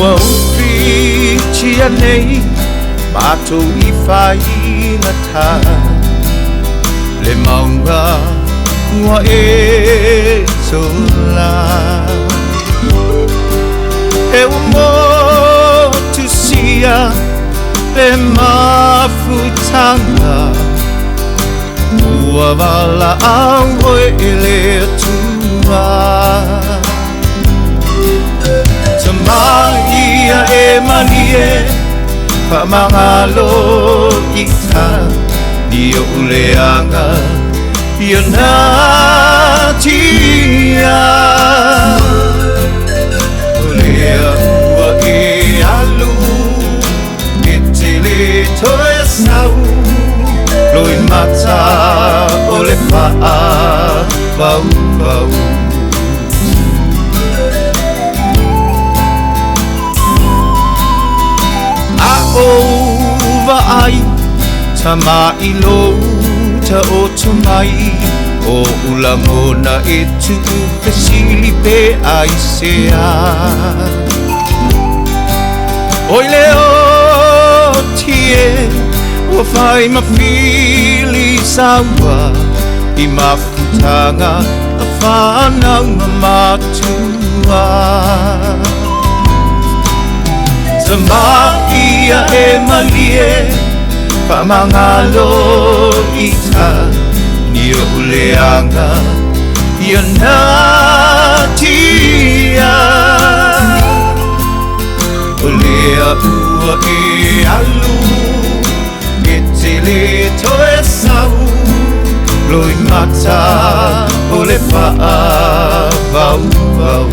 Mua upi chia nei Mato I fai na ta Le maunga Mua e sola E umo tu sia Le mafutanga Mua wala au oe le tua Ia e manie pa mangalo ita Dio uleanga Io natia Ulea ua e alu Itili toe sau Loi mata ole paa Bau bau Ova ai Tama ilo ta o tumai O ulangona e tu pesili pe ai sea Oi leo tie O fai mawhili sawa I mafutanga A whanau matua Ia e malie pa mangalo ita Ni o uleanga Ia natia Olea ua e alu Itili toe sau Loi mata ole paa Vau vau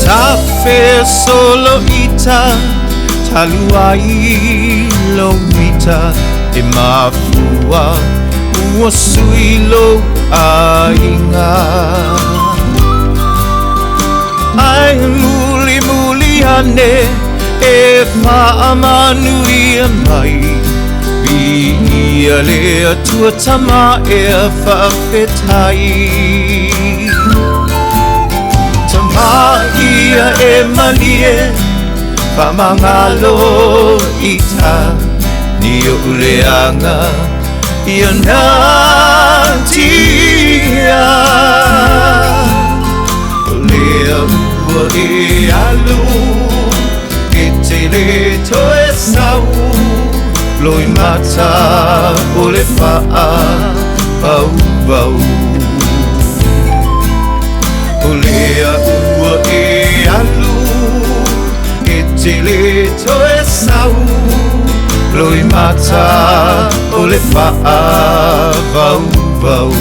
Tafe solo ita Taluai lo mita E mafua Ua suilo ainga Ai muli muli ane E maamanui mai Ia lea tua tama E whawhetai Ia e malie pa mangalo ita Ni o uleanga Ia natia Olea ua e alu Itili toe sau Loi mata ole paa Bau bau Olea ua e alu Itili toe sau Loi mata ole paa Vau vau